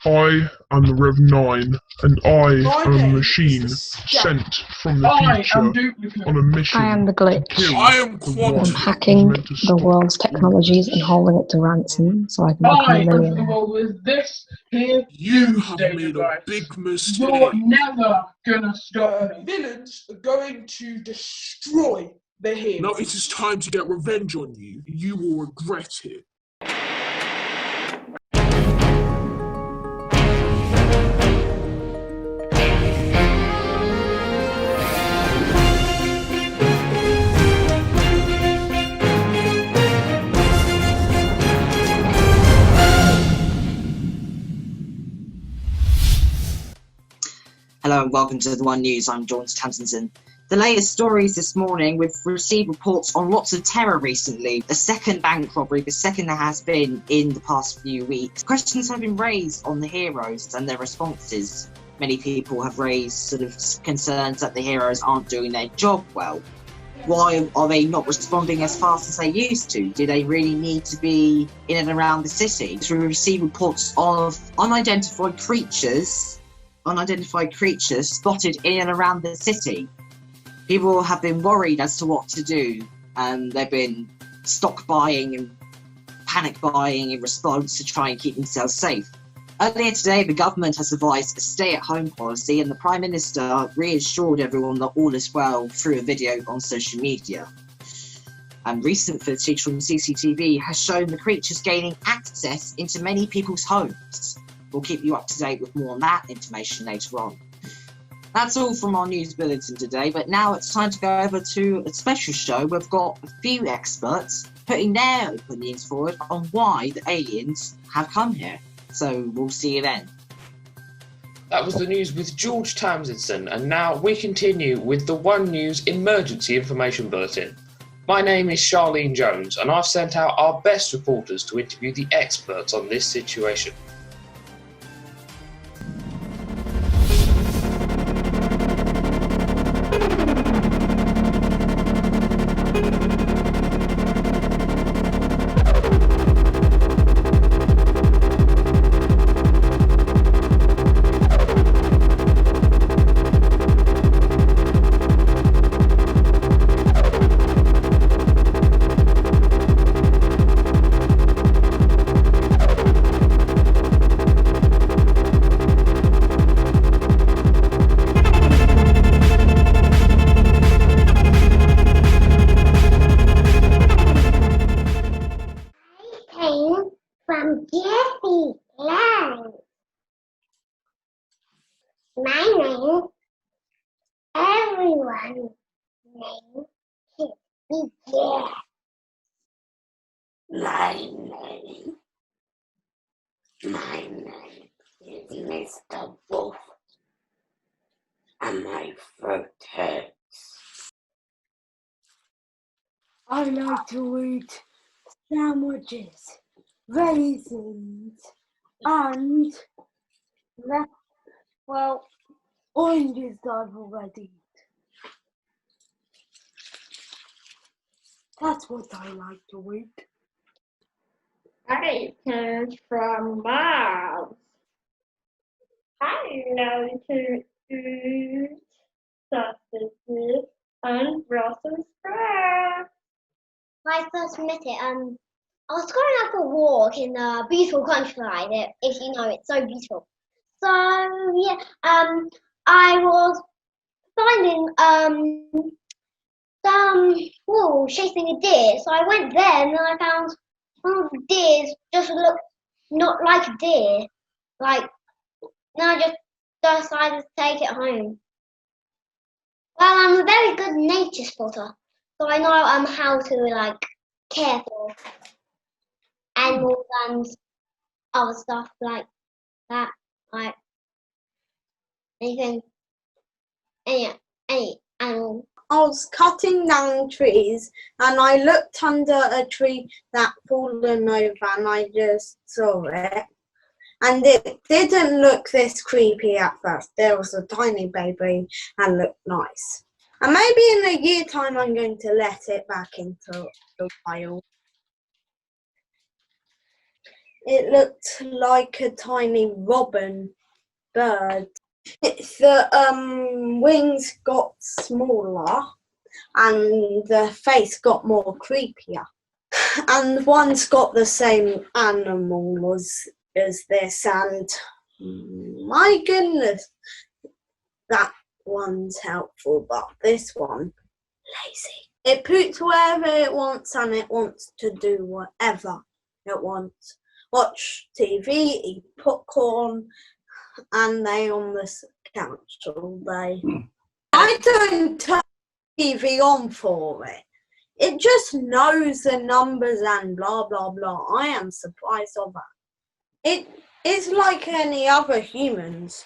I am the Rev 9, and I am a machine sent from the future on a mission. I am the glitch. I am Quantum. I'm hacking the world's technologies and holding it to ransom so I can become a millionaire. With this here, You have made a big mistake. You're never gonna stop me. Villains are going to destroy the heroes. Now it is time to get revenge on you. You will regret it. Hello and welcome to the One News. I'm John Tamsinson. The latest stories this morning, we've received reports on lots of terror recently. A second bank robbery, the second there has been in the past few weeks. Questions have been raised on the heroes and their responses. Many people have raised sort of concerns that the heroes aren't doing their job well. Why are they not responding as fast as they used to? Do they really need to be in and around the city? So we received reports of unidentified creatures spotted in and around the city. People have been worried as to what to do, and they've been stock buying and panic buying in response to try and keep themselves safe. Earlier today, the government has advised a stay-at-home policy, and the Prime Minister reassured everyone that all is well through a video on social media. And recent footage from CCTV has shown the creatures gaining access into many people's homes. We'll keep you up to date with more on that information later on. That's all from our news bulletin today, but now it's time to go over to a special show. We've got a few experts putting their opinions forward on why the aliens have come here. So we'll see you then. That was the news with George Tamsinson, and now we continue with the One News Emergency Information Bulletin. My name is Charlene Jones, and I've sent out our best reporters to interview the experts on this situation. From Jesse Land. My name, everyone's name should be Jeff. My name is Mr. Wolf, and my throat hurts. I like to eat sandwiches, raisins, and oranges I've already eaten. That's what I like to eat. I came from Mars. I like to eat sausages and Brussels sprouts. When I first met it, I was going out for a walk in the beautiful countryside. If you know, it's so beautiful. So yeah, I was finding some wolves chasing a deer. So I went there and then I found one of the deers just looked not like a deer. Then I just decided to take it home. Well, I'm a very good nature spotter, so I know how to care for animals and other stuff like that, like any animal. I was cutting down trees and I looked under a tree that fallen over and I just saw it. And it didn't look this creepy at first. There was a tiny baby and looked nice. And maybe in a year time I'm going to let it back into the wild. It looked like a tiny robin bird. The wings got smaller and the face got more creepier. And one's got the same animal as this, and my goodness, that one's helpful, but this one, lazy. It poops wherever it wants and it wants to do whatever it wants. Watch TV, eat popcorn, and lay on the couch all day. I don't turn TV on for it. It just knows the numbers and blah, blah, blah. I am surprised of that. It's like any other humans,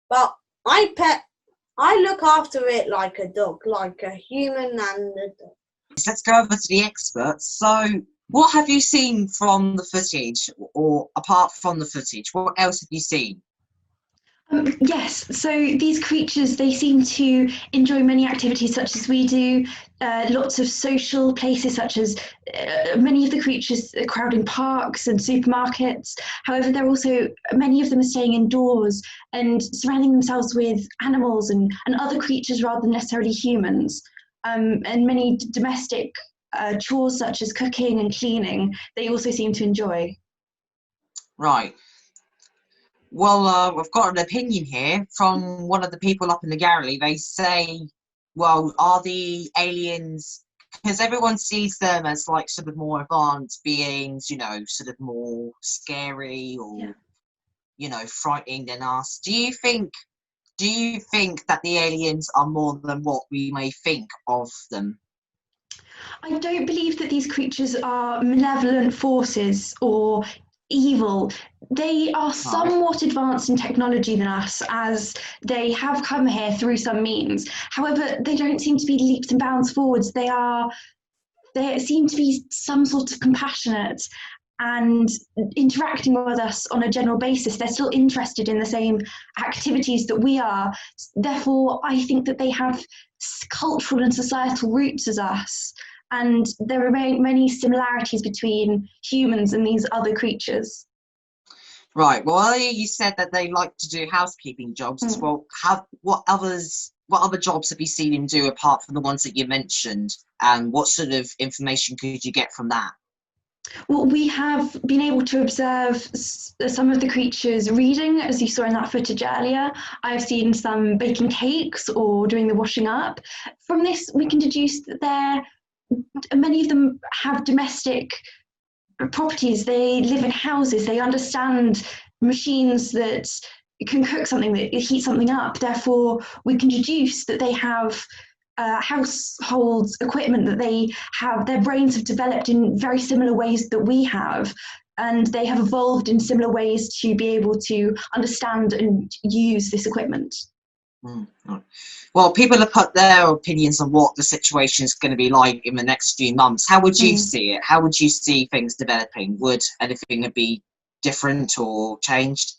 but I look after it like a dog, like a human and a dog. Let's go over to the experts. So, what have you seen from the footage, or apart from the footage, what else have you seen? Yes, so these creatures, they seem to enjoy many activities such as we do, lots of social places such as many of the creatures crowd in parks and supermarkets. However, many of them are staying indoors and surrounding themselves with animals and other creatures rather than necessarily humans. And many domestic chores such as cooking and cleaning, they also seem to enjoy. Right. Well, I've got an opinion here from one of the people up in the gallery. They say, well, are the aliens, because everyone sees them as like sort of more advanced beings, you know, sort of more scary or, you know, frightening than us. Do you think that the aliens are more than what we may think of them? I don't believe that these creatures are malevolent forces or evil. They are somewhat advanced in technology than us, as they have come here through some means. However, they don't seem to be leaps and bounds forwards. They seem to be some sort of compassionate and interacting with us on a general basis. They're still interested in the same activities that we are. Therefore, I think that they have cultural and societal roots as us. And there are many similarities between humans and these other creatures. Right. Well, earlier you said that they like to do housekeeping jobs as well. What other jobs have you seen them do apart from the ones that you mentioned? And what sort of information could you get from that? Well, we have been able to observe some of the creatures reading, as you saw in that footage earlier. I've seen some baking cakes or doing the washing up. From this, we can deduce that many of them have domestic properties. They live in houses. They understand machines that can cook something, that heat something up. Therefore, we can deduce that they have household equipment, that they have, their brains have developed in very similar ways that we have, and they have evolved in similar ways to be able to understand and use this equipment. Well, people have put their opinions on what the situation is going to be like in the next few months. How would you see it? How would you see things developing? Would anything be different or changed?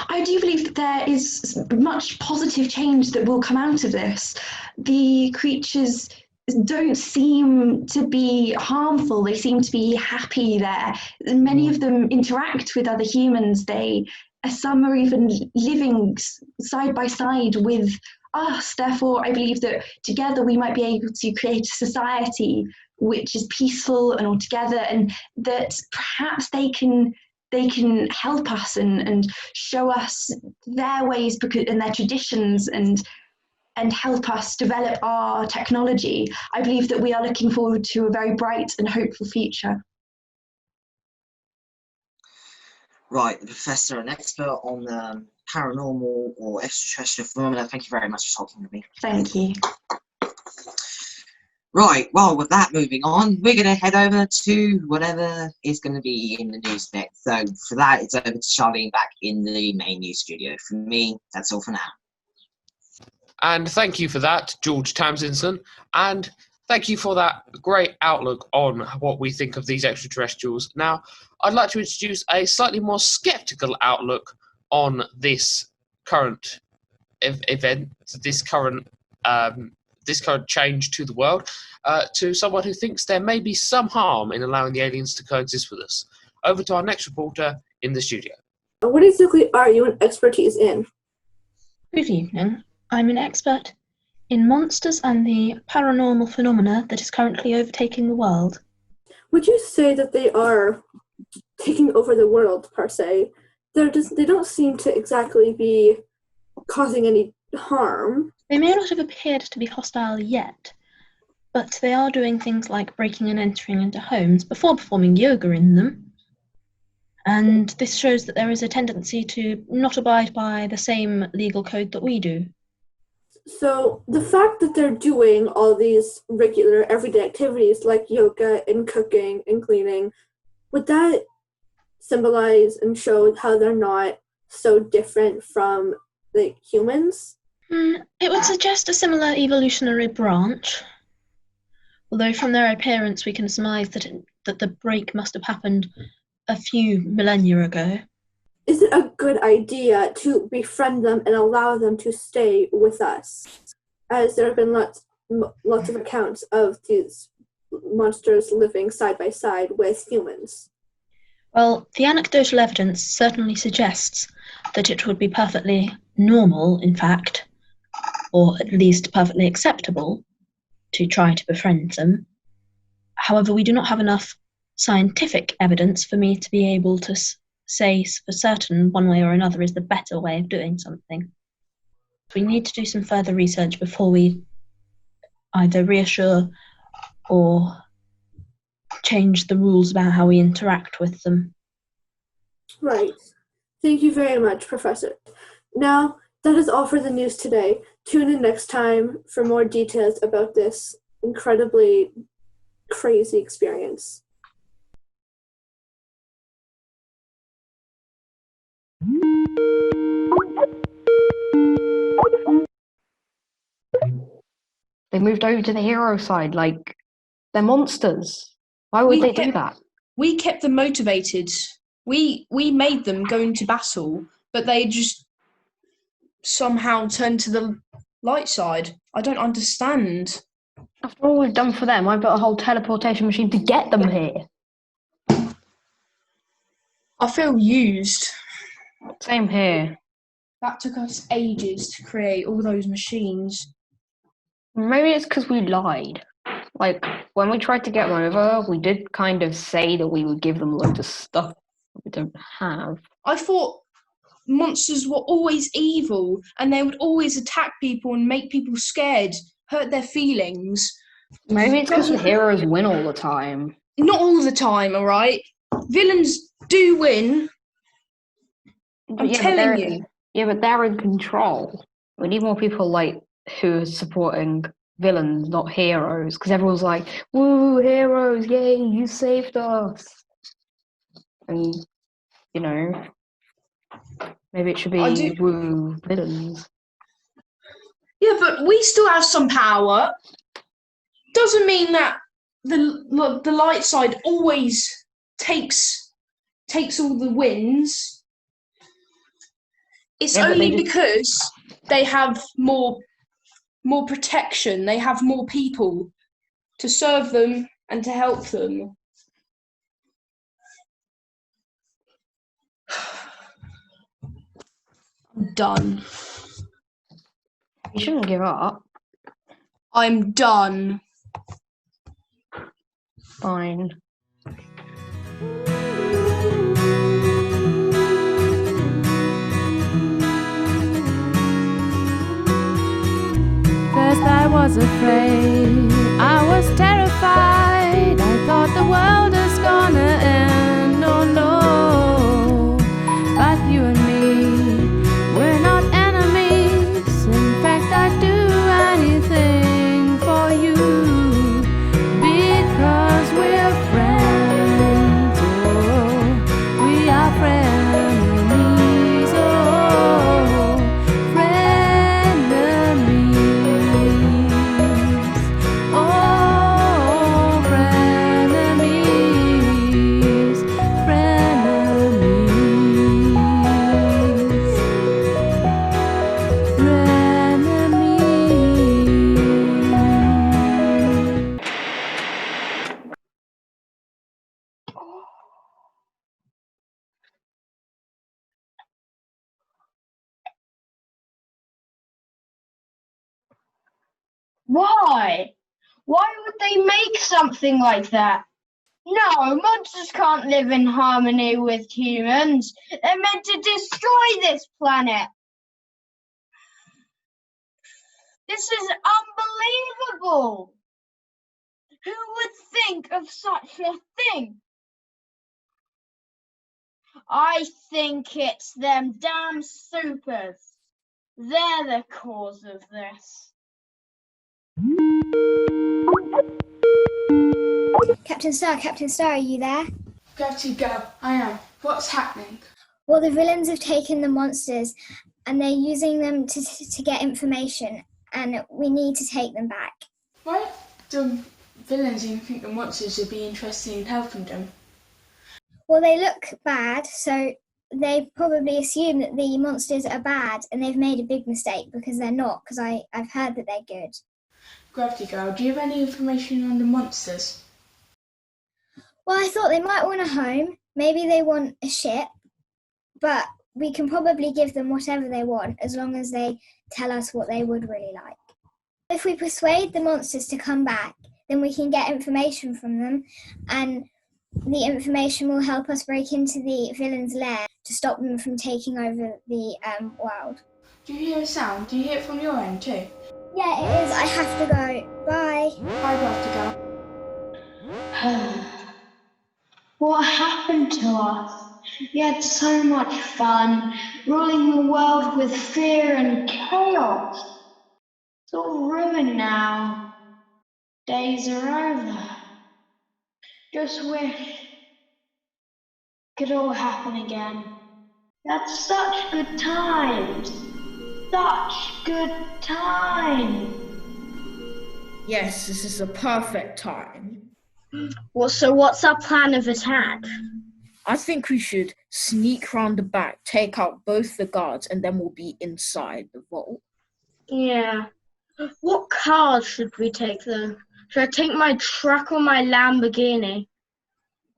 I do believe that there is much positive change that will come out of this. The creatures don't seem to be harmful. They seem to be happy there. Many of them interact with other humans. Some are even living side by side with us. Therefore, I believe that together we might be able to create a society which is peaceful and all together, and that perhaps they can help us and show us their ways and their traditions and help us develop our technology. I believe that we are looking forward to a very bright and hopeful future. Right, the professor, an expert on paranormal or extraterrestrial phenomena. Thank you very much for talking to me. Thank you. Right, well, with that moving on, we're going to head over to whatever is going to be in the news next. So for that, it's over to Charlene back in the main news studio. For me, that's all for now. And thank you for that, George Tamsinson. And thank you for that great outlook on what we think of these extraterrestrials. Now, I'd like to introduce a slightly more sceptical outlook on this current event, this current this code change to the world, to someone who thinks there may be some harm in allowing the aliens to coexist with us. Over to our next reporter in the studio. What exactly are you an expertise in? Good evening. I'm an expert in monsters and the paranormal phenomena that is currently overtaking the world. Would you say that they are taking over the world, per se? They don't seem to exactly be causing any harm. They may not have appeared to be hostile yet, but they are doing things like breaking and entering into homes before performing yoga in them. And this shows that there is a tendency to not abide by the same legal code that we do. So the fact that they're doing all these regular everyday activities like yoga and cooking and cleaning, would that symbolize and show how they're not so different from like humans? It would suggest a similar evolutionary branch, although from their appearance we can surmise that the break must have happened a few millennia ago. Is it a good idea to befriend them and allow them to stay with us? As there have been lots of accounts of these monsters living side by side with humans. Well, the anecdotal evidence certainly suggests that it would be perfectly normal, in fact, or at least perfectly acceptable, to try to befriend them. However, we do not have enough scientific evidence for me to be able to say for certain one way or another is the better way of doing something. We need to do some further research before we either reassure or change the rules about how we interact with them. Right. Thank you very much, Professor. Now, that is all for the news today. Tune in next time for more details about this incredibly crazy experience. They moved over to the hero side, like, they're monsters. Why would they do that? We kept them motivated. We made them go into battle, but they just somehow turned to the light side. I don't understand. After all we've done for them, I built a whole teleportation machine to get them here. I feel used. Same here. That took us ages to create all those machines. Maybe it's because we lied. Like, when we tried to get them over, we did kind of say that we would give them loads of stuff that we don't have. I thought monsters were always evil, and they would always attack people and make people scared, hurt their feelings. Maybe it's because the heroes win all the time. Not all the time, alright? Villains do win. I'm telling you. Yeah, but they're in control. We need more people like who are supporting villains, not heroes, because everyone's like, woo, heroes, yay, you saved us. And, you know, maybe it should be woo, villains. Yeah, but we still have some power. Doesn't mean that the light side always takes all the wins. It's only because they have more protection. They have more people to serve them and to help them. I'm done. You shouldn't give up. I'm done. Fine. First I was afraid, I was terrified. I thought the world is gonna end, oh no. But you and me, we're not enemies. In fact, I'd do anything for you, because we're friends, oh, we are frenemies, oh, frenemies. Why? Why would they make something like that? No, monsters can't live in harmony with humans. They're meant to destroy this planet. This is unbelievable. Who would think of such a thing? I think it's them damn supers. They're the cause of this. Captain Star, are you there? Gravity Girl, I am. What's happening? Well, the villains have taken the monsters and they're using them to get information, and we need to take them back. Why do villains even think the monsters would be interested in helping them? Well, they look bad, so they probably assume that the monsters are bad, and they've made a big mistake because they're not, because I've heard that they're good. Gravity Girl, do you have any information on the monsters? Well, I thought they might want a home. Maybe they want a ship, but we can probably give them whatever they want as long as they tell us what they would really like. If we persuade the monsters to come back, then we can get information from them, and the information will help us break into the villain's lair to stop them from taking over the world. Do you hear a sound? Do you hear it from your end too? Yeah, it is. I have to go. Bye. Bye, Gravity Girl. What happened to us? We had so much fun, ruling the world with fear and chaos. It's all ruined now. Days are over. Just wish it could all happen again. That's such good times. Such good times. Yes, this is a perfect time. Well, so what's our plan of attack? I think we should sneak round the back, take out both the guards, and then we'll be inside the vault. Yeah. What cars should we take though? Should I take my truck or my Lamborghini?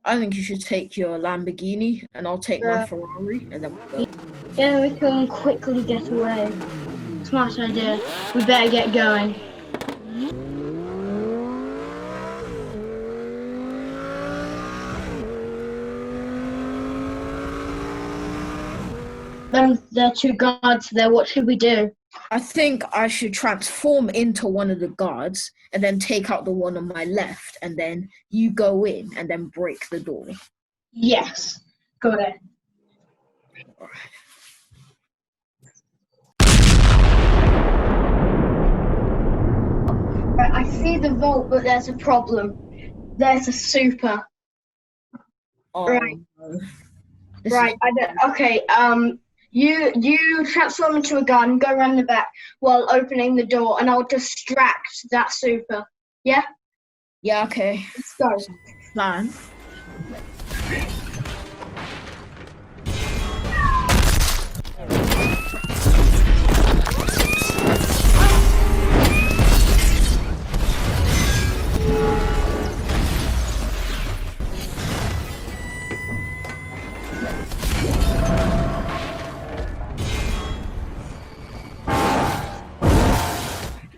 I think you should take your Lamborghini, and I'll take my Ferrari, and then we'll go. Yeah, we can quickly get away. Smart idea. We better get going. There are two guards there. What should we do? I think I should transform into one of the guards and then take out the one on my left, and then you go in and then break the door. Yes. Got it. All right. Right, I see the vault, but there's a problem. There's a super. Oh, right. No. Right. Okay. You transform into a gun, go around the back while opening the door, and I'll distract that super. Yeah? Yeah, okay. Let's go. Plan.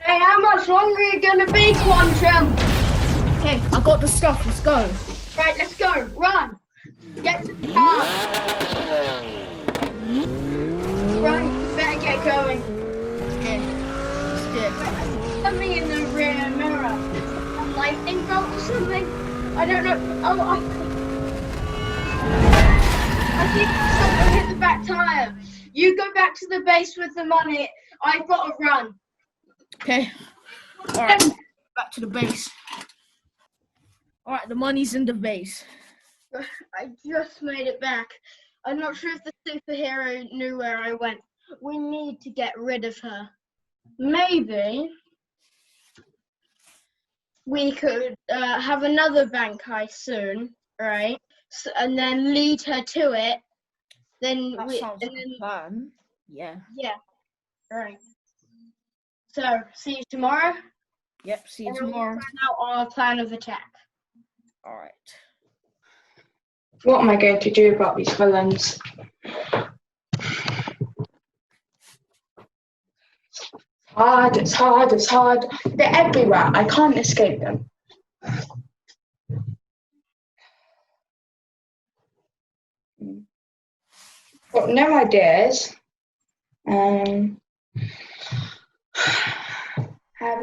Hey, how much longer are you gonna be, Quantum? Okay, I got the stuff. Let's go. Right, let's go. Run. Get to the car. Right, you better get going. Okay. Let's do it. Something in the rear mirror. A lightning bolt or something? I don't know. Oh, I think something hit the back tire. You go back to the base with the money. I've got to run. Okay. All right. Back to the base. All right, the money's in the base. I just made it back. I'm not sure if the superhero knew where I went. We need to get rid of her. Maybe we could have another bank heist soon, right? So, and then lead her to it. Then That sounds like a plan. Yeah. Yeah. Right. So, see you tomorrow. Yep. See you And we'll tomorrow. find out our plan of attack. All right. What am I going to do about these villains? It's hard. They're everywhere. I can't escape them. Got no ideas. How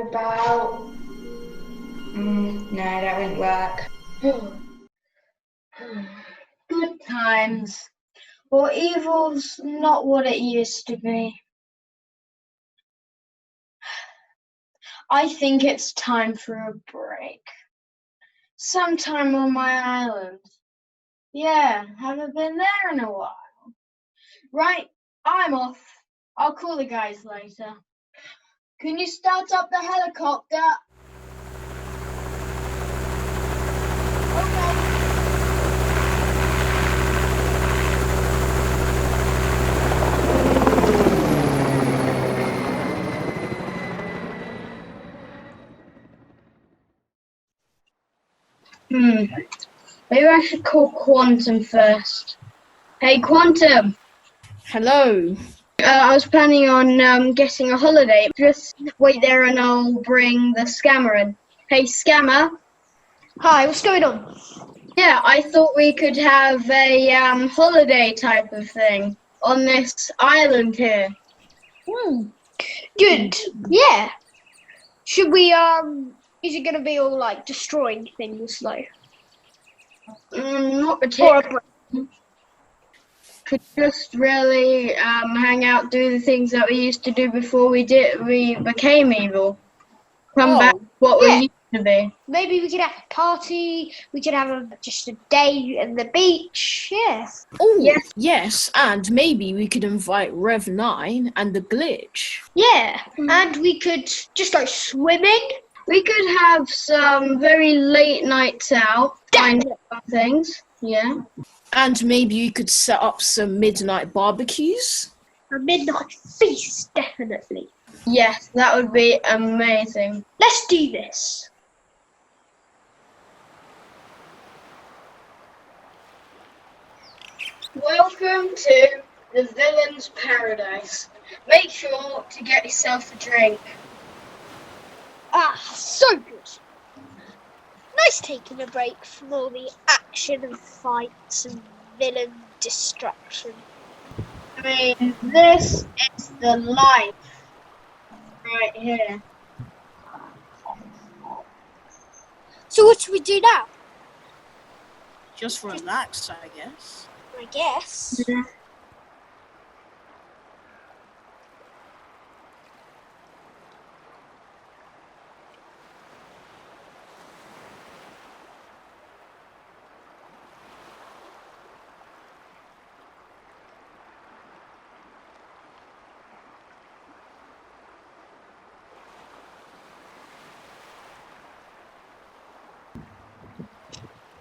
about... no, that won't work. Good times. Well, evil's not what it used to be. I think it's time for a break. Sometime on my island. Yeah, haven't been there in a while. Right, I'm off. I'll call the guys later. Can you start up the helicopter? Maybe I should call Quantum first. Hey, Quantum. Hello. I was planning on getting a holiday. Just wait there and I'll bring the scammer in. Hey, scammer. Hi, what's going on? Yeah, I thought we could have a holiday type of thing on this island here. Good. Yeah. Should we, is it going to be all, like, destroying things, like? Not particularly. Could just really hang out, do the things that we used to do before we became evil. Come back what we used to be. Maybe we could have a party, we could have just a day at the beach, yeah. Oh, yes, and maybe we could invite Rev 9 and the Glitch. Yeah, and we could just go swimming. We could have some very late nights out, find some things, yeah. And maybe you could set up some midnight barbecues. A midnight feast, definitely. Yes, that would be amazing. Let's do this. Welcome to the Villain's Paradise. Make sure to get yourself a drink. Ah, so good. Nice taking a break from all the action and fights and villain destruction. I mean, this is the life right here. So what should we do now? Just relax, I guess. I guess. Yeah.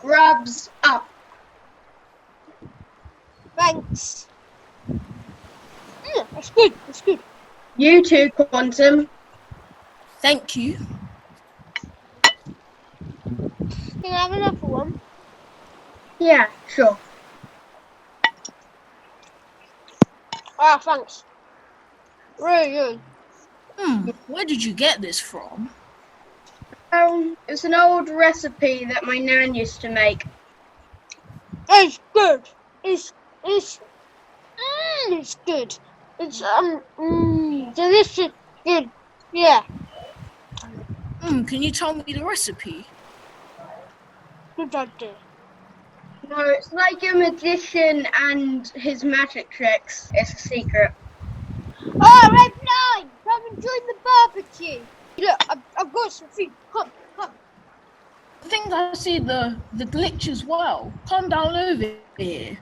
Grubs up. Thanks. Yeah, that's good, that's good. You too, Quantum. Thank you. Can I have another one? Yeah, sure. Ah, thanks. Really good. Where did you get this from? It's an old recipe that my nan used to make. It's good. It's good. It's delicious. Good. Yeah. Can you tell me the recipe? Good idea. No, it's like a magician and his magic tricks. It's a secret. Oh, Rev 9, come and join the barbecue. Look, I've got some food. Come. I think I see the Glitch as well. Come down over here.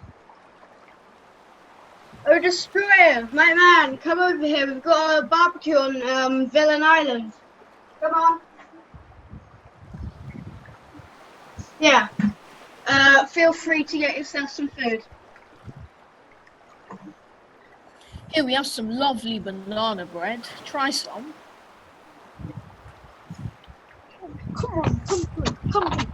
Oh, Destroyer, my man, come over here. We've got a barbecue on Villain Island. Come on. Yeah. Feel free to get yourself some food. Here we have some lovely banana bread. Try some. Come on.